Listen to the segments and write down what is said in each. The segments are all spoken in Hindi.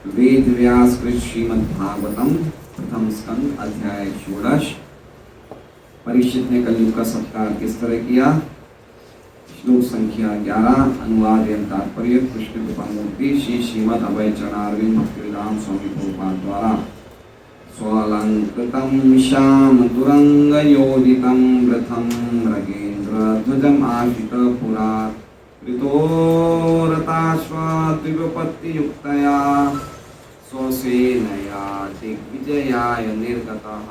वेद व्यास कृत श्रीमद् भागवतम प्रथम स्कंद अध्याय 16। परीक्षित ने कलयुग का सत्कार किस तरह किया। श्लोक संख्या 11। अनुवाद एवं तात्पर्य कृष्ण कृपा मूर्ति श्री श्रीमद् अभय चरणारविंद भक्तिवेदांत स्वामी प्रभुपाद द्वारा स्वालंकृतं श्याम तुरंग योदितं वृथं मृगेन्द्र ध्वजम् आशित पुरात् ऋतोरताश्वद्विपत्तियुक्तया स्वसेनया दिग्विजयाय निर्गतः।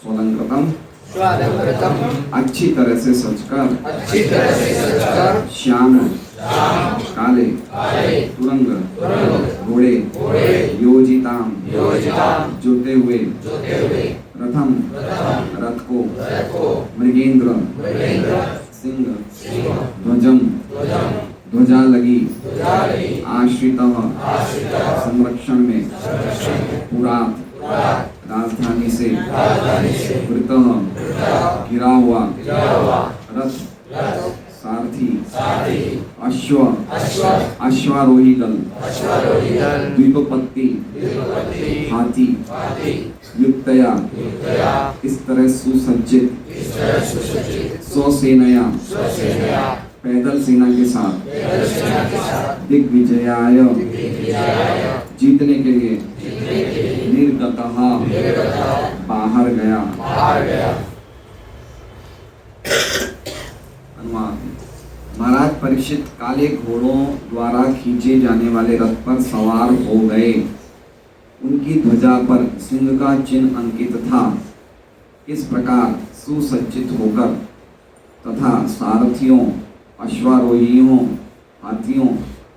स्वालंकृतं अच्छी तरह से सजकर श्याम काले तुरंग घोड़े योजिताम जोते हुए रथम रथ को मृगेंद्र सिंह ध्वजम ध्वजा लगी आश्रित संरक्षण में पूरा राजधानी से वृतः घिरा हुआ रथ सारथी अश्वारोही दल द्वीपपत्ति हाथी युक्तया इस तरह सुसज्जित स्वसेनया पैदल सेना के साथ दिग्विजयाय जीतने के लिए निर्गतः बाहर गया। महाराज परीक्षित काले घोड़ों द्वारा खींचे जाने वाले रथ पर सवार हो गए। उनकी ध्वजा पर सिंह का चिन्ह अंकित था। इस प्रकार सुसज्जित होकर तथा सारथियों अश्वारोहियों हाथियों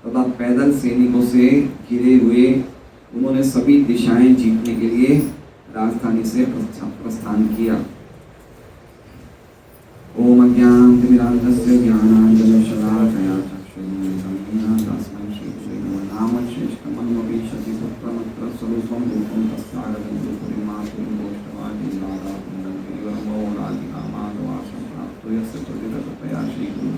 तथा पैदल सैनिकों से घिरे हुए उन्होंने सभी दिशाएं जीतने के लिए राजधानी से प्रस्थान किया। ओम अज्ञानतिमिरान्धस्य ज्ञानाञ्जनशलाकया चक्षुरुन्मिलितं तस्मै श्रीगुरुवे नमः। श्रेष्ठमन्वविशति पुत्रमत्र स्वरूपं रूपं तस्यागतं गुरुपुरीमातुं गोष्ठवादिनादापुण्डं गिरिवरमो राधिकामाधवासं प्राप्तो यस्य त्वदितकृपया श्रीगुरुं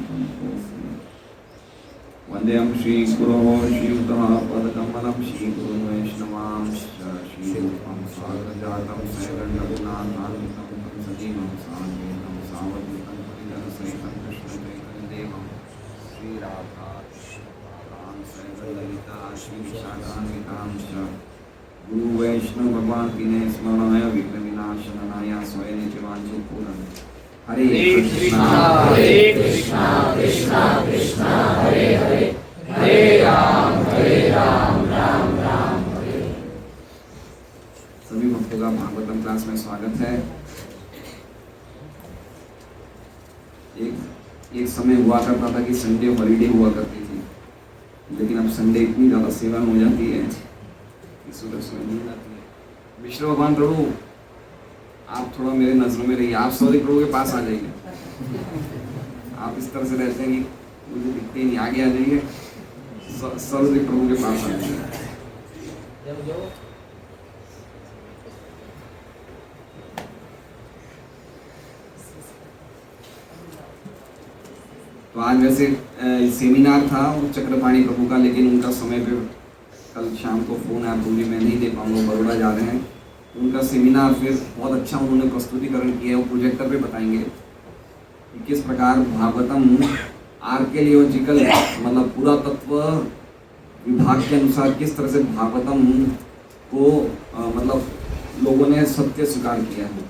वन्देऽहं श्रीगुरोः श्रीयुतः पदकमलं श्रीगुरुं वैष्णवांश्च श्रीरूपं सागरजातं सैगण्डगुणान्वितं सजीवं सान्वेदं सावधूतं परिजनसहितं कृष्णचैतन्यदेवं श्रीराधां सैगललिता श्रीविशाखान्वितांश्च गुरुवैष्णव भगवान तीने स्मरणाय विघ्नविनाशनाय स्वयं च वाञ्छितपूरन्। हरे कृष्णा कृष्णा कृष्णा हरे हरे हरे राम राम राम हरे। सभी भक्तों का भागवतम क्लास में स्वागत है। एक समय हुआ करता था कि संडे हॉलीडे हुआ करती थी, लेकिन अब संडे इतनी ज़्यादा सेवा हो जाती है कि सुबह सुबह नींद आती है। विष्णु भगवान प्रभु आप थोड़ा मेरे नजरों में रहिए, आप सौरी प्रभु के पास आ जाइए। आप इस तरह से रहते हैं कि मुझे दिखते ही नहीं, आगे आ जाइए, सौरी प्रभु के पास आ जाइए। तो आज वैसे सेमिनार था वो चक्रपाणी प्रभु का, लेकिन उनका समय पे कल शाम को फोन आया, पूरी मैं नहीं दे पाऊंगा, बड़ौदा जा रहे हैं। उनका सेमिनार फिर बहुत अच्छा उन्होंने प्रस्तुतिकरण किया है, वो प्रोजेक्टर पे बताएंगे कि किस प्रकार भागवतम आर्कियोलॉजिकल मतलब पुरातत्व विभाग के अनुसार किस तरह से भागवतम को मतलब लोगों ने सत्य स्वीकार किया है।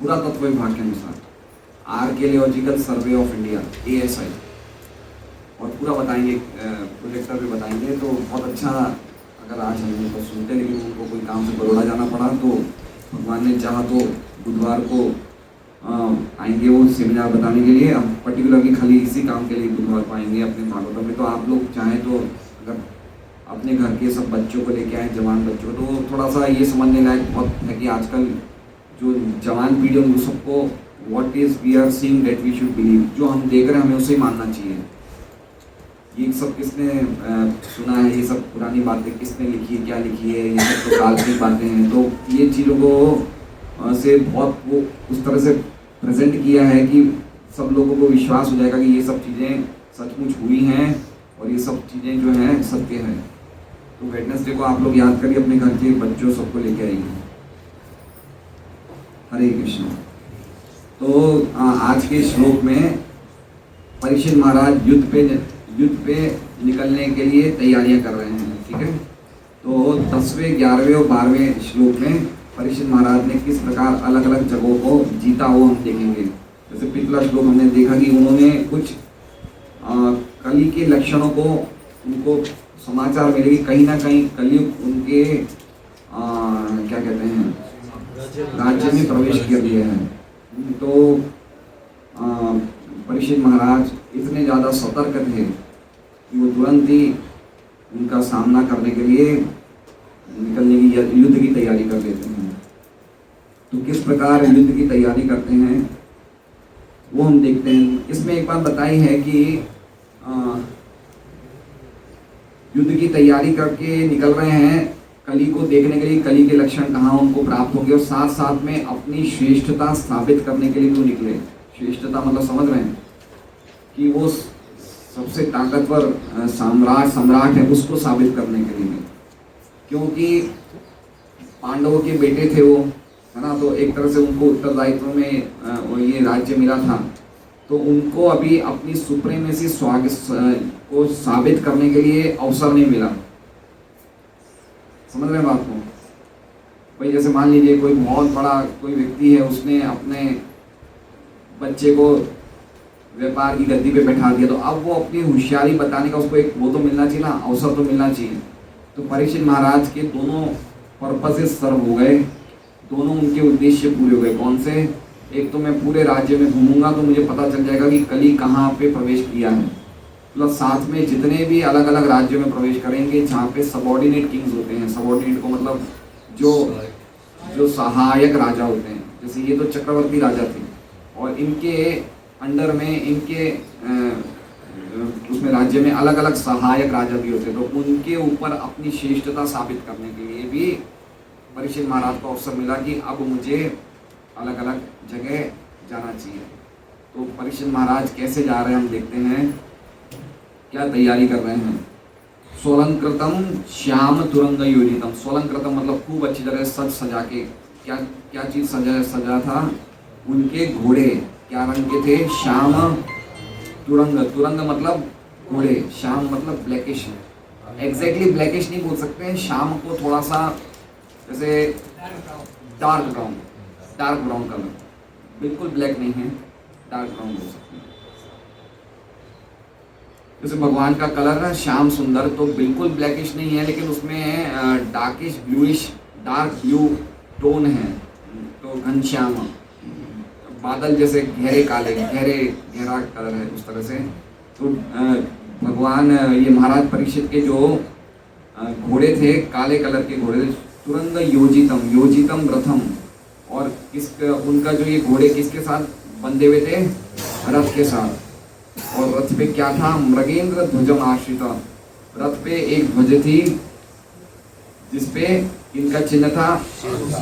पुरातत्व विभाग के अनुसार archaeological survey of India ASI, और पूरा बताएंगे प्रोजेक्टर पे बताएंगे। तो बहुत अच्छा, अगर आज हम उनको सुनते, लेकिन उनको कोई काम से बड़ौदा जाना पड़ा, तो भगवान ने चाहा तो बुधवार को आएंगे वो सेमिनार बताने के लिए। अब पर्टिकुलरली खाली इसी काम के लिए बुधवार को आएंगे अपने भागवतम में। तो आप लोग चाहें तो अगर अपने घर के सब बच्चों को लेके आए, जवान बच्चों, तो थोड़ा सा ये समझने लायक बहुत है कि आजकल जो जवान पीढ़ी उनको सबको what is we are seeing that we should believe, जो हम देख रहे हैं हमें उसे ही मानना चाहिए। ये सब किसने सुना है, ये सब पुरानी बातें किसने लिखी है, क्या लिखी है, ये सब तो काल्पनिक बातें हैं। तो ये चीज़ों को से बहुत वो उस तरह से प्रेजेंट किया है कि सब लोगों को विश्वास हो जाएगा कि ये सब चीज़ें सचमुच हुई हैं और ये सब चीज़ें जो हैं सत्य हैं। तो वेडनेसडे को आप लोग याद करिए, अपने घर के बच्चों सबको लेके आइए। हरे कृष्ण। तो आज के श्लोक में परीक्षित महाराज युद्ध पे निकलने के लिए तैयारियां कर रहे हैं, ठीक है। तो 10वें, 11वें और 12वें श्लोक में परीक्षित महाराज ने किस प्रकार अलग अलग जगहों को जीता वो हम देखेंगे। जैसे पिछला श्लोक हमने देखा कि उन्होंने कुछ कली के लक्षणों को, उनको समाचार मिले कि कहीं ना कहीं कलयुग उनके क्या कहते हैं राज्य में प्रवेश कर दिया है। तो परीक्षित महाराज इतने ज़्यादा सतर्क थे कि वो तुरंत ही उनका सामना करने के लिए निकलने की, युद्ध की तैयारी कर लेते हैं। तो किस प्रकार युद्ध की तैयारी करते हैं वो हम देखते हैं। इसमें एक बात बताई है कि युद्ध की तैयारी करके निकल रहे हैं कली को देखने के लिए, कली के लक्षण कहाँ उनको प्राप्त होंगे, और साथ साथ में अपनी श्रेष्ठता स्थापित करने के लिए क्यों निकले। श्रेष्ठता मतलब समझ रहे हैं कि वो सबसे ताकतवर सम्राट है, उसको साबित करने के लिए। क्योंकि पांडवों के बेटे थे वो, है ना, तो एक तरह से उनको उत्तरदायित्व में ये राज्य मिला था। तो उनको अभी अपनी सुप्रीमेसी को साबित करने के लिए अवसर नहीं मिला। समझ रहे हैं बात को? भाई जैसे मान लीजिए कोई बहुत बड़ा कोई व्यक्ति है, उसने अपने बच्चे को व्यापार की गद्दी पे बैठा दिया, तो अब वो अपनी होशियारी बताने का उसको एक वो तो मिलना चाहिए ना, अवसर तो मिलना चाहिए। तो परीक्षित महाराज के दोनों पर्पसेस सर्व हो गए, दोनों उनके उद्देश्य पूरे हो गए। कौन से? एक तो मैं पूरे राज्य में घूमूंगा तो मुझे पता चल जाएगा कि कली कहाँ पे प्रवेश किया है, प्लस साथ में जितने भी अलग अलग राज्यों में प्रवेश करेंगे जहाँ पे सबऑर्डिनेट किंग्स होते हैं, सबऑर्डिनेट को मतलब जो सहायक राजा होते हैं, जैसे ये तो चक्रवर्ती राजा थे और इनके अंडर में इनके उसमें राज्य में अलग अलग सहायक राजा भी होते, तो उनके ऊपर अपनी श्रेष्ठता साबित करने के लिए भी परीक्षित महाराज को अवसर मिला कि अब मुझे अलग अलग जगह जाना चाहिए। तो परीक्षित महाराज कैसे जा रहे हैं हम देखते हैं, क्या तैयारी कर रहे हैं। सोलंकृतम श्याम तुरंग योजितम। सोलंकृतम मतलब खूब अच्छी तरह सज सजा के, क्या चीज सजा था, उनके घोड़े क्या रंग के थे, श्याम तुरंग, तुरंग मतलब घोड़े, श्याम मतलब ब्लैकिश, एग्जैक्टली ब्लैकिश नहीं बोल सकते, शाम को थोड़ा सा जैसे डार्क ब्राउन कलर, बिल्कुल ब्लैक नहीं है, डार्क ब्राउन बोल सकते हैं। जैसे भगवान का कलर है श्याम सुंदर, तो बिल्कुल ब्लैकिश नहीं है, लेकिन उसमें darkish bluish, dark blue tone है, तो घनश्याम। बादल जैसे गहरे काले, गहरा कलर है उस तरह से। तो भगवान ये महाराज परीक्षित के जो घोड़े थे काले कलर के घोड़े, तुरंग योजितम रथम, और उनका जो ये घोड़े किसके साथ बंधे हुए थे, रथ के साथ। और रथ पे क्या था, मृगेंद्र ध्वजम आश्रित, रथ पे एक ध्वज थी जिसपे इनका चिन्ह था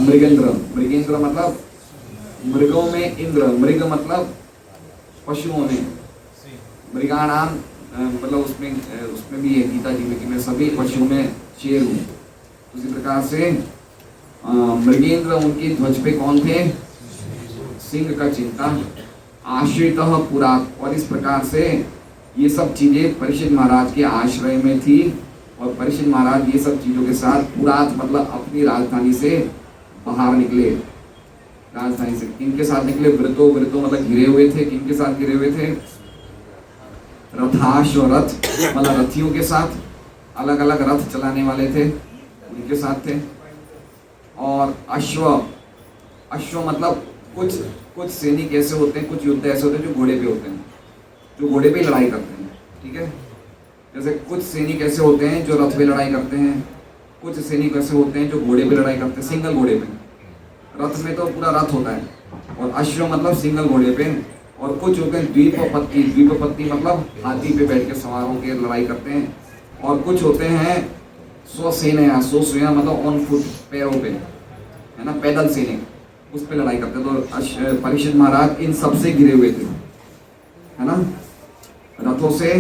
मृगेंद्र मतलब मृगों में इंद्र, मृग मतलब पशुओं में, मृगाणाम मतलब उसमें भी है गीता जी में कि मैं सभी पशुओं में शेर हूँ। उसी प्रकार से मृगेंद्र उनकी ध्वज पे कौन थे, सिंह का चिन्ह, आश्रित पुरा। और इस प्रकार से ये सब चीजें परीक्षित महाराज के आश्रय में थी, और परीक्षित महाराज ये सब चीजों के साथ पुरात मतलब अपनी राजधानी से बाहर निकले। राजधानी से किनके साथ निकले, वृतो मतलब घिरे हुए थे, किनके साथ घिरे हुए थे, रथाश और रथ मतलब रथियों के साथ, अलग अलग रथ चलाने वाले थे उनके साथ थे। और अश्व मतलब कुछ सैनिक ऐसे होते हैं, कुछ योद्धा ऐसे होते हैं जो घोड़े पे होते हैं, जो घोड़े पे लड़ाई करते हैं, ठीक है। जैसे कुछ सैनिक ऐसे होते हैं जो रथ पे लड़ाई करते हैं, कुछ सैनिक ऐसे होते हैं जो घोड़े पे लड़ाई करते हैं, सिंगल घोड़े पे। रथ में तो पूरा रथ होता है, और अश्व मतलब सिंगल घोड़े पे। और कुछ होते हैं द्वीपपत्ति मतलब हाथी पे बैठ के सवार होकर लड़ाई करते हैं। और कुछ होते हैं स्वसेना मतलब ऑन फुट, पैरों पे, है ना, पैदल सैनिक, उस पे लड़ाई करते। तो परीक्षित महाराज इन सबसे घिरे हुए थे, है ना, रथों से,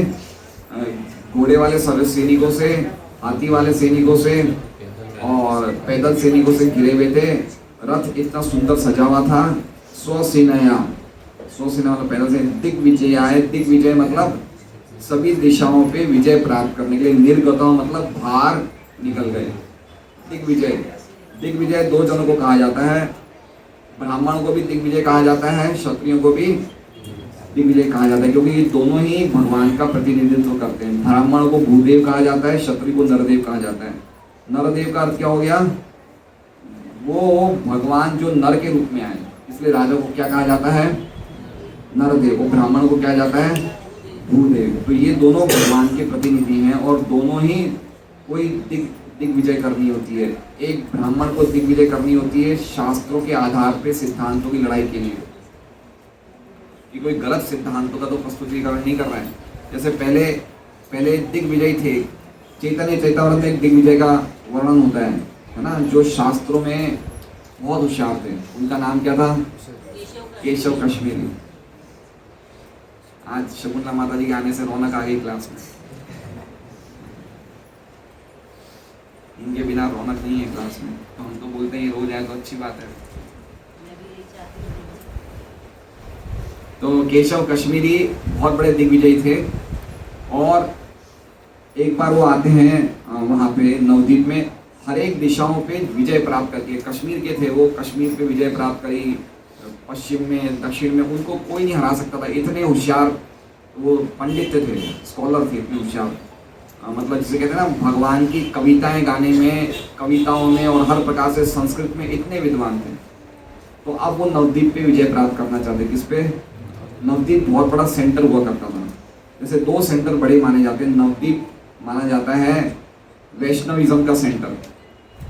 घोड़े वाले सैनिकों से, हाथी वाले सैनिकों से और पैदल सैनिकों से घिरे हुए थे। रथ इतना सुंदर सजा हुआ था। स्वसेनया, स्वसेना मतलब पैदल से। दिग्विजयाय, दिग्विजय मतलब सभी दिशाओं पे विजय प्राप्त करने के लिए। निर्गतों मतलब बाहर निकल गए। दिग्विजय, दिग्विजय दो जनों को कहा जाता है। ब्राह्मणों को भी दिग्विजय कहा जाता है, क्षत्रियों को भी दिग्विजय कहा जाता है, क्योंकि ये दोनों ही भगवान का प्रतिनिधित्व करते हैं। ब्राह्मणों को भूदेव कहा जाता है, क्षत्रिय को नरदेव कहा जाता है। नरदेव का अर्थ क्या हो गया? वो भगवान जो नर के रूप में आए, इसलिए राजा को क्या कहा जाता है? नरदेव। वो ब्राह्मणों को क्या जाता है? भूदेव। तो ये दोनों भगवान के प्रतिनिधि हैं और दोनों ही कोई दिग्विजय करनी होती है। एक ब्राह्मण को दिग्विजय करनी होती है शास्त्रों के आधार पे, सिद्धांतों की लड़ाई के लिए, कि कोई गलत सिद्धांतों का तो प्रस्तुतिकरण नहीं कर रहा है। जैसे पहले दिग्विजय थे, चैतन्य चैतामृत में एक दिग्विजय का वर्णन होता है ना, जो शास्त्रों में बहुत होशियार थे। उनका नाम क्या था? केशव कश्मीरी। आज शकुंतला माता जी के आने से रौनक आ गई क्लास में। इनके बिना रौनक नहीं है क्लास में, तो हम तो बोलते हैं ये रोज आए तो अच्छी बात है। तो केशव कश्मीरी बहुत बड़े दिग्विजयी थे और एक बार वो आते हैं वहाँ पे नवद्वीप में, हर एक दिशाओं पे विजय प्राप्त करके। कश्मीर के थे वो, कश्मीर पे विजय प्राप्त करी। पश्चिम में, दक्षिण में उनको कोई नहीं हरा सकता था। इतने होशियार वो पंडित थे, स्कॉलर थे, इतने होशियार। मतलब जिसे कहते हैं ना, भगवान की कविताएं गाने में, कविताओं में और हर प्रकार से संस्कृत में इतने विद्वान थे। तो अब वो नवद्वीप पे विजय प्राप्त करना चाहते। किस पे? नवद्वीप बहुत बड़ा सेंटर हुआ करता था। जैसे दो सेंटर बड़े माने जाते हैं। नवद्वीप माना जाता है वैष्णविज्म का सेंटर,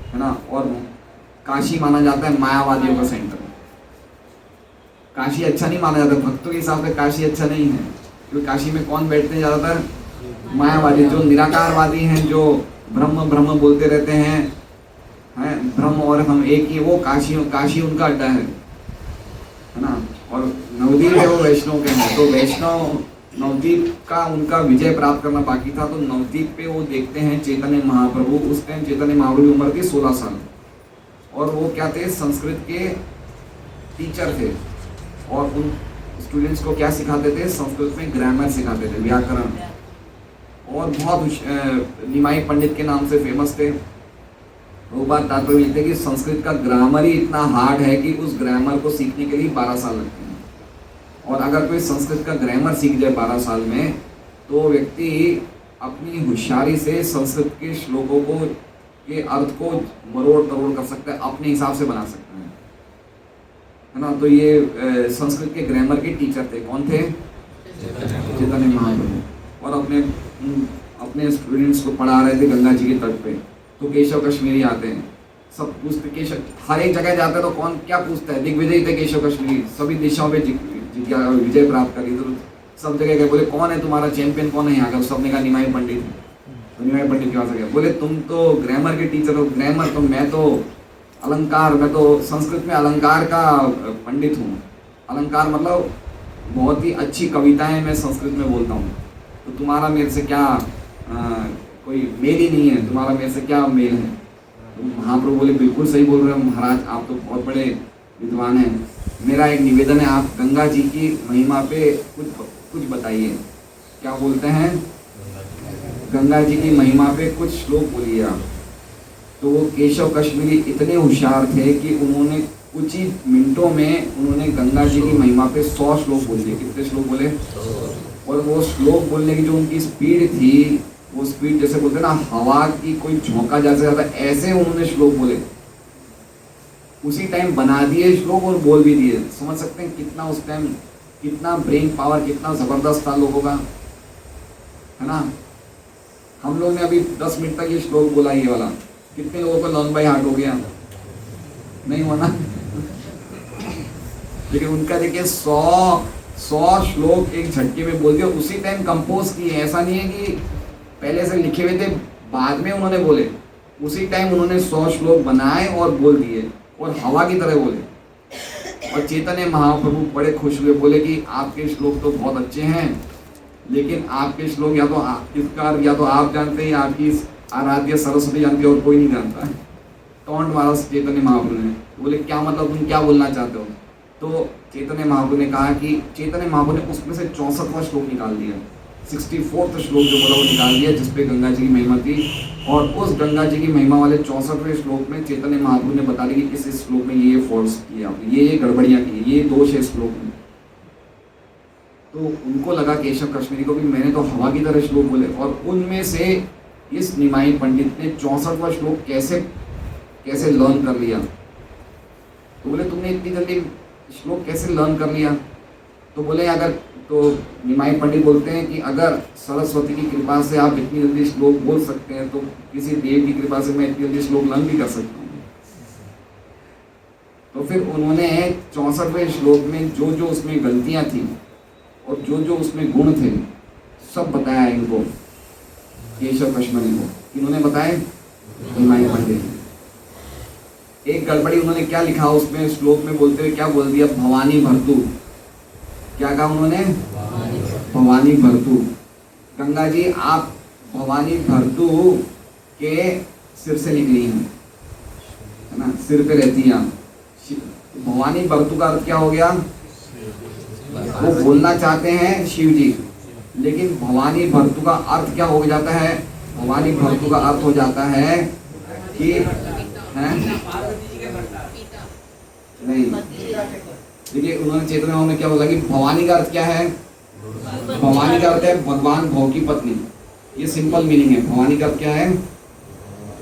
है ना, और काशी माना जाता है मायावादियों का सेंटर। काशी अच्छा नहीं माना जाता, भक्तों के हिसाब से काशी अच्छा नहीं है, क्योंकि काशी में कौन बैठते हैं ज़्यादातर? मायावादी, जो निराकारवादी हैं, जो ब्रह्म ब्रह्म बोलते रहते हैं, ब्रह्म और हम एक ही। वो काशी उनका अड्डा है ना। और नवद्वीप है वो वैष्णव के हैं। तो वैष्णव नवद्वीप का उनका विजय प्राप्त करना बाकी था। तो नवद्वीप पे वो देखते हैं चैतन्य महाप्रभु। उस टाइम चैतन्य महाप्रभु की उम्र थी 16 साल और वो क्या थे? संस्कृत के टीचर थे। और उन स्टूडेंट्स को क्या सिखाते थे? संस्कृत में ग्रामर सिखाते थे, व्याकरण। और बहुत निमाई पंडित के नाम से फेमस थे। वो बात तात्पर्य मिलती है कि संस्कृत का ग्रामर ही इतना हार्ड है कि उस ग्रामर को सीखने के लिए 12 साल लगते हैं। और अगर कोई संस्कृत का ग्रामर सीख जाए 12 साल में, तो व्यक्ति अपनी होशियारी से संस्कृत के श्लोकों को, के अर्थ को मरोड़ तरोड़ कर सकता है, अपने हिसाब से बना सकता है ना। तो ये संस्कृत के ग्रामर के टीचर थे। कौन थे? चैतन्य महाप्रभु। और अपने स्टूडेंट्स को पढ़ा रहे थे गंगा जी के तट पे। तो केशव कश्मीरी आते हैं, सब पूछते, केशव हर एक जगह जाते हैं तो कौन क्या पूछता है? दिग्विजय थे केशव कश्मीरी, सभी दिशाओं पे विजय प्राप्त करी। तो सब जगह गए, बोले कौन है तुम्हारा चैंपियन, कौन है यहाँ का? सबने कहा निमाई पंडित। तो निमाई पंडित के पास गया, बोले तुम तो ग्रामर के टीचर हो। ग्रामर? तो मैं तो अलंकार, मैं तो संस्कृत में अलंकार का पंडित हूँ। अलंकार मतलब बहुत ही अच्छी कविताएं मैं संस्कृत में बोलता हूँ। तो तुम्हारा मेरे से क्या कोई मेल ही नहीं है, तुम्हारा मेरे से क्या मेल है? तो महाप्रभु बोले बिल्कुल सही बोल रहे हो महाराज, आप तो बहुत बड़े विद्वान हैं। मेरा एक निवेदन है, आप गंगा जी की महिमा पे कुछ बताइए। क्या बोलते हैं? गंगा जी की महिमा पे कुछ श्लोक बोलिए आप। तो वो केशव कश्मीरी इतने होशियार थे कि उन्होंने कुछ ही मिनटों में उन्होंने गंगा जी की महिमा पे 100 श्लोक बोल दिए। कितने श्लोक बोले? और वो श्लोक बोलने की जो उनकी स्पीड थी, वो स्पीड जैसे बोलते हैं ना, हवा की कोई झोंका जैसे जाता है, ऐसे उन्होंने श्लोक बोले। उसी टाइम बना दिए श्लोक और बोल भी दिए। समझ सकते हैं कितना उस टाइम, कितना ब्रेन पावर, कितना जबरदस्त था लोगों का, है ना। हम लोग ने अभी 10 मिनट तक ये श्लोक बोला, ये वाला, कितने लोगों को लॉन्ग बाय हार्ट हो गया? नहीं हुआ ना। लेकिन उनका देखिए 100 श्लोक एक झटके में बोल दिया, उसी टाइम कंपोज किए। ऐसा नहीं है कि पहले से लिखे हुए थे बाद में उन्होंने बोले, उसी टाइम उन्होंने 100 श्लोक बनाए और बोल दिए और हवा की तरह बोले। और चैतन्य महाप्रभु बड़े खुश हुए, बोले कि आपके श्लोक तो बहुत अच्छे हैं, लेकिन आपके श्लोक या तो इसका या तो आप जानते हैं या आपकी आराध्य सरस्वती जानती है और कोई नहीं जानता है। टोंट मारा चैतन्य महाप्रभु ने, बोले क्या मतलब, तुम क्या बोलना चाहते हो? तो चैतन्य महाप्रभु ने कहा कि चैतन्य महाप्रभु ने उसमें से 64वां श्लोक निकाल दिया, 64वां श्लोक जो बोला वो निकाल दिया, जिसपे गंगा जी की महिमा थी। और उस गंगा जी की महिमा वाले 64वें श्लोक में चैतन्य महाप्रभु ने बता दिया कि इस श्लोक में ये फॉल्स किया, ये गड़बड़ियाँ की, ये दोष है श्लोक में। तो उनको लगा केशव कश्मीरी को भी मैंने तो हवा की तरह श्लोक बोले, और उनमें से इस निमाई पंडित ने 64वां श्लोक कैसे लर्न कर लिया। तो बोले तुमने इतनी जल्दी श्लोक कैसे लर्न कर लिया? तो बोले अगर, तो निमाई पंडित बोलते हैं कि अगर सरस्वती की कृपा से आप इतनी जल्दी श्लोक बोल सकते हैं तो किसी देव की कृपा से मैं इतनी जल्दी श्लोक लर्न भी कर सकता हूँ। तो फिर उन्होंने 64वें श्लोक में जो जो उसमें गलतियाँ थी और जो जो उसमें गुण थे सब बताया इनको, केशव कश्मीरी को। इन्होंने बताए निमाई पंडित। एक गड़बड़ी उन्होंने क्या लिखा उसमें श्लोक में, बोलते हुए क्या बोल दिया, भवानी भरतु। क्या कहा उन्होंने? भवानी भरतु। गंगा जी आप भवानी भरतु के सिर से निकली हैं, है ना, सिर पे रहती हैं आप। भवानी भरतु का अर्थ क्या हो गया? वो बोलना चाहते हैं शिव जी, लेकिन भवानी भरतु का अर्थ क्या हो जाता है? भवानी भरतु का अर्थ हो जाता है कि नहीं, देखिए उन्होंने चेतना में क्या बोला कि भवानी का अर्थ क्या है? भवानी का अर्थ है भगवान भव की पत्नी। ये सिंपल मीनिंग है। भवानी का अर्थ क्या है?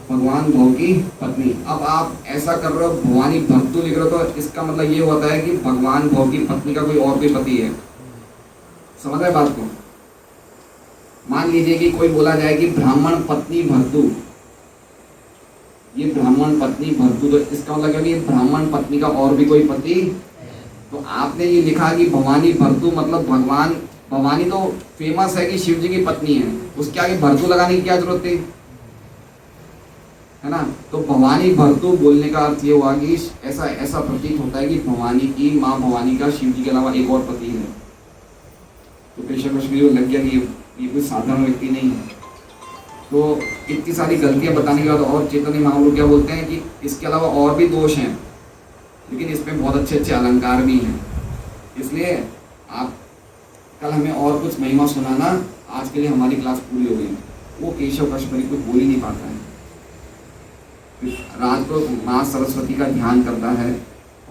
भगवान भव की पत्नी। अब आप ऐसा कर रहे हो, भवानी भरतु लिख रहे हो, तो इसका मतलब ये होता है कि भगवान भव की पत्नी का कोई और भी पति है। समझ रहे बात को? मान लीजिए कि कोई बोला जाए कि ब्राह्मण पत्नी भरतु, ये ब्राह्मण पत्नी भरतु, तो इसका मतलब क्या? ये ब्राह्मण पत्नी का और भी कोई पति। तो आपने ये लिखा कि भवानी भरतु मतलब भगवान, भवानी तो फेमस है कि शिव जी की पत्नी है, उसके आगे भरतु लगाने की क्या जरूरत थी, है ना? तो भवानी भरतु बोलने का अर्थ ये हुआ कि ऐसा प्रतीत होता है कि भवानी की माँ भवानी का शिव जी के अलावा एक और पति है। तो केशव कश्मीरी को लग गया कि ये कोई साधारण व्यक्ति नहीं है। तो इतनी सारी गलतियां बताने के बाद और चैतन्य महाप्रभु क्या बोलते हैं कि इसके अलावा और भी दोष हैं, लेकिन इसमें बहुत अच्छे अच्छे अलंकार भी हैं। इसलिए आप कल हमें और कुछ महिमा सुनाना, आज के लिए हमारी क्लास पूरी हो गई। वो केशव कश्मीरी कुछ बोल ही नहीं पाता है। रात को माँ सरस्वती का ध्यान करता है